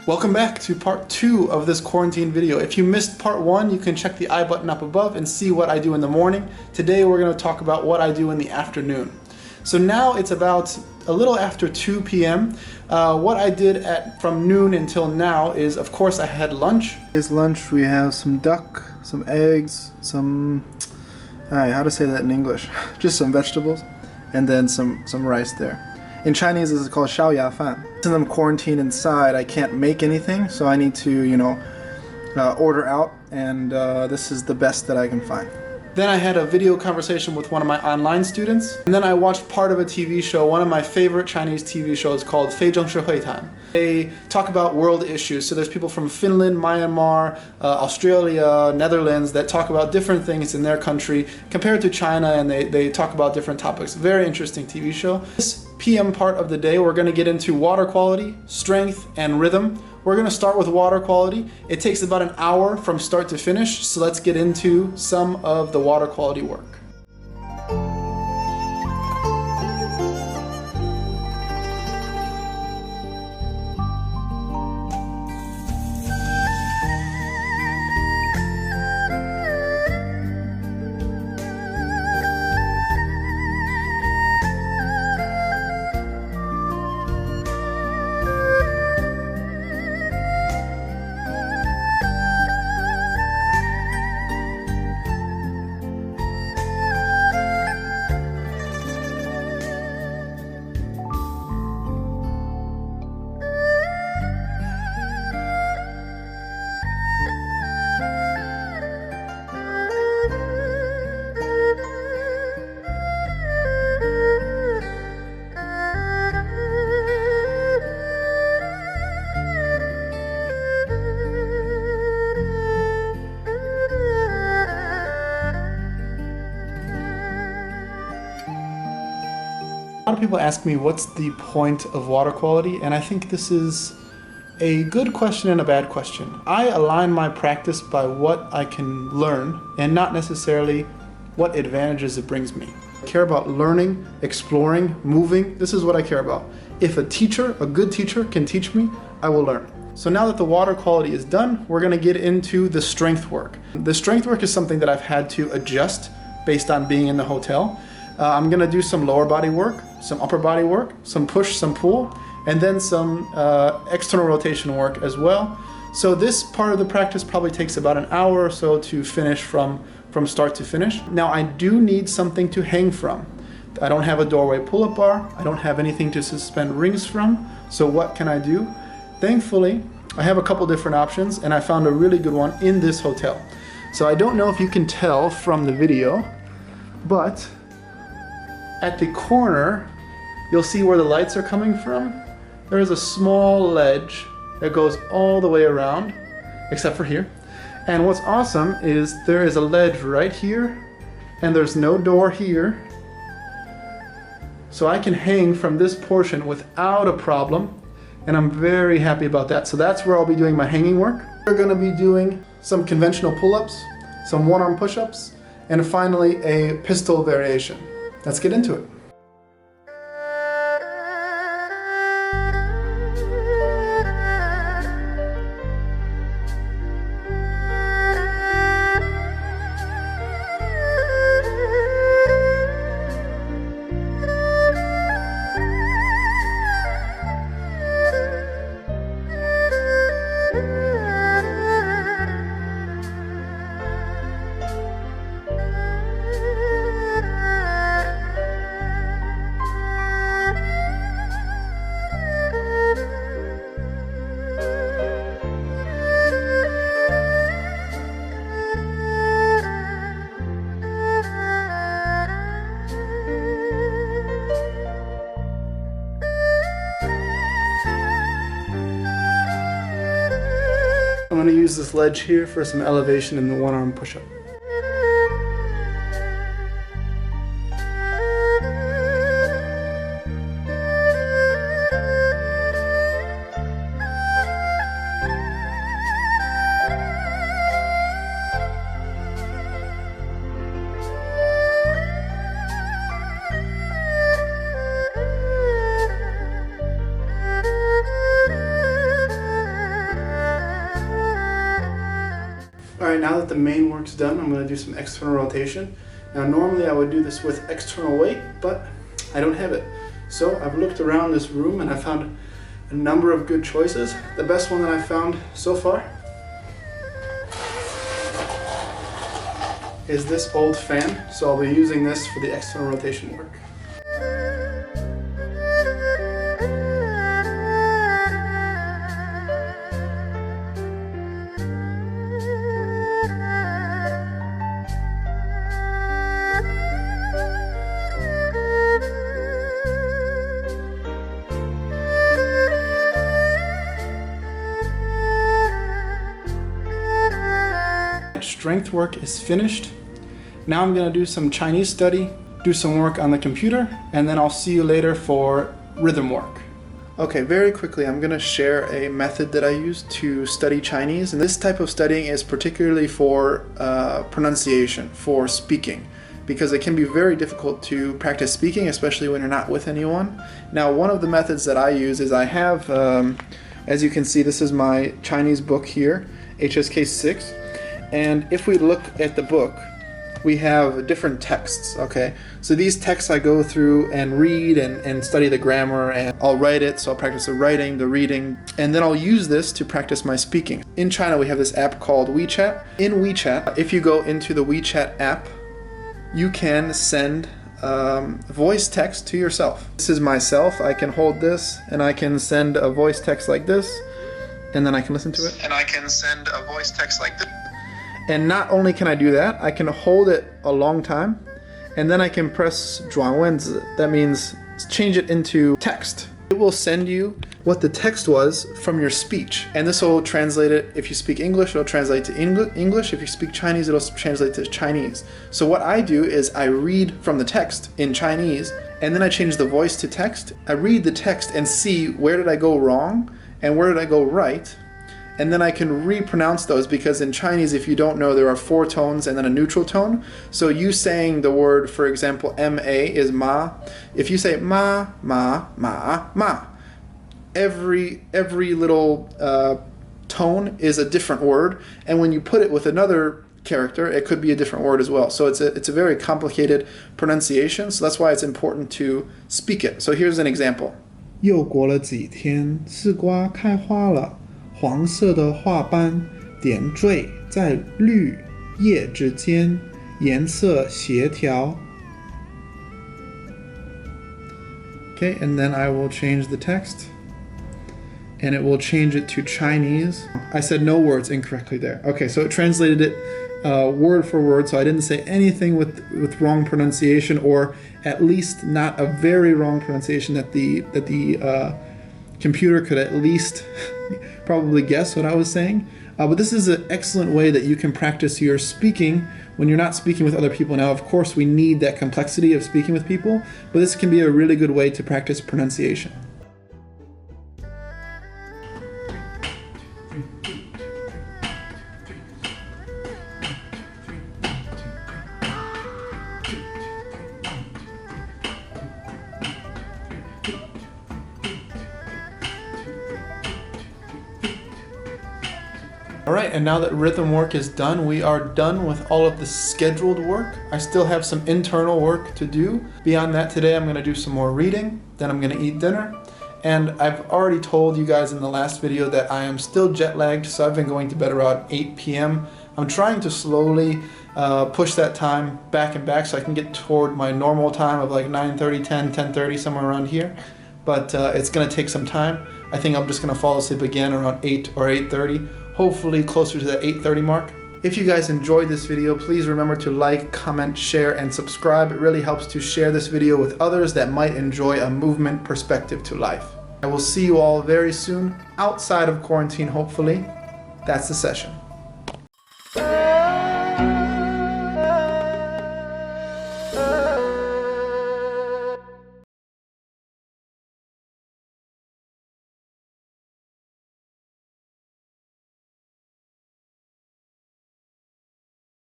Welcome back to part 2 of this quarantine video. If you missed part 1, you can check the I button up above and see what I do in the morning. Today we're going to talk about what I do in the afternoon. So now it's about a little after 2 p.m. What I did from noon until now is, of course, I had lunch. This lunch we have some duck, some eggs, some, how to say that in English? Just some vegetables, and then some rice there. In Chinese, this is called 烧鸭饭. Since I'm quarantined inside, I can't make anything, so I need to, order out, and this is the best that I can find. Then I had a video conversation with one of my online students, and then I watched part of a TV show, one of my favorite Chinese TV shows called 非正式会谈. They talk about world issues, so there's people from Finland, Myanmar, Australia, Netherlands that talk about different things in their country compared to China, and they talk about different topics. Very interesting TV show. This PM part of the day, we're going to get into water quality, strength, and rhythm. We're going to start with water quality. It takes about an hour from start to finish, so let's get into some of the water quality work. A lot of people ask me what's the point of water quality, and I think this is a good question and a bad question. I align my practice by what I can learn and not necessarily what advantages it brings me. I care about learning, exploring, moving. This is what I care about. If a teacher, a good teacher, can teach me, I will learn. So now that the water quality is done, we're going to get into the strength work. The strength work is something that I've had to adjust based on being in the hotel. I'm going to do some lower body work, some upper body work, some push, some pull, and then some external rotation work as well. So this part of the practice probably takes about an hour or so to finish from start to finish. Now I do need something to hang from. I don't have a doorway pull-up bar. I don't have anything to suspend rings from. So what can I do? Thankfully, I have a couple different options, and I found a really good one in this hotel. So I don't know if you can tell from the video, but at the corner, you'll see where the lights are coming from. There is a small ledge that goes all the way around, except for here. And what's awesome is there is a ledge right here, and there's no door here. So I can hang from this portion without a problem, and I'm very happy about that. So that's where I'll be doing my hanging work. We're gonna be doing some conventional pull-ups, some one-arm push-ups, and finally a pistol variation. Let's get into it. I'm going to use this ledge here for some elevation in the one-arm push-up. Alright, now that the main work's done, I'm going to do some external rotation. Now normally I would do this with external weight, but I don't have it. So I've looked around this room and I found a number of good choices. The best one that I found so far is this old fan. So I'll be using this for the external rotation work. Strength work is finished. Now I'm going to do some Chinese study, do some work on the computer, and then I'll see you later for rhythm work. Okay, very quickly I'm going to share a method that I use to study Chinese, and this type of studying is particularly for pronunciation, for speaking, because it can be very difficult to practice speaking, especially when you're not with anyone. Now, one of the methods that I use is I have, as you can see, this is my Chinese book here, HSK 6. And if we look at the book, we have different texts, okay? So these texts I go through and read and study the grammar, and I'll write it, so I'll practice the writing, the reading, and then I'll use this to practice my speaking. In China, we have this app called WeChat. In WeChat, if you go into the WeChat app, you can send voice text to yourself. This is myself. I can hold this, and I can send a voice text like this, and then I can listen to it. And I can send a voice text like this. And not only can I do that, I can hold it a long time, and then I can press 转文字. That means change it into text. It will send you what the text was from your speech, and this will translate it. If you speak English, it'll translate to English. If you speak Chinese, it'll translate to Chinese. So what I do is I read from the text in Chinese, and then I change the voice to text. I read the text and see where did I go wrong and where did I go right. And then I can repronounce those, because in Chinese, if you don't know, there are 4 tones and then a neutral tone. So you saying the word, for example, M-A is ma. If you say ma, ma, ma, ma, every little tone is a different word. And when you put it with another character, it could be a different word as well. So it's a very complicated pronunciation. So that's why it's important to speak it. So here's an example. 又过了几天，丝瓜开花了。黄色的花斑点缀在绿叶之间，颜色协调。 Okay, and then I will change the text, and it will change it to Chinese. I said no words incorrectly there. Okay, so it translated it word for word, so I didn't say anything with wrong pronunciation, or at least not a very wrong pronunciation that the computer could at least probably guess what I was saying. But this is an excellent way that you can practice your speaking when you're not speaking with other people. Now, of course, we need that complexity of speaking with people, but this can be a really good way to practice pronunciation. Alright, and now that rhythm work is done, we are done with all of the scheduled work. I still have some internal work to do. Beyond that, today I'm going to do some more reading, then I'm going to eat dinner. And I've already told you guys in the last video that I am still jet lagged, so I've been going to bed around 8 p.m. I'm trying to slowly push that time back and back so I can get toward my normal time of like 9:30, 10, 10:30, somewhere around here. But it's going to take some time. I think I'm just going to fall asleep again around 8 or 8:30. Hopefully closer to the 8:30 mark. If you guys enjoyed this video, please remember to like, comment, share, and subscribe. It really helps to share this video with others that might enjoy a movement perspective to life. I will see you all very soon, outside of quarantine, hopefully. That's the session.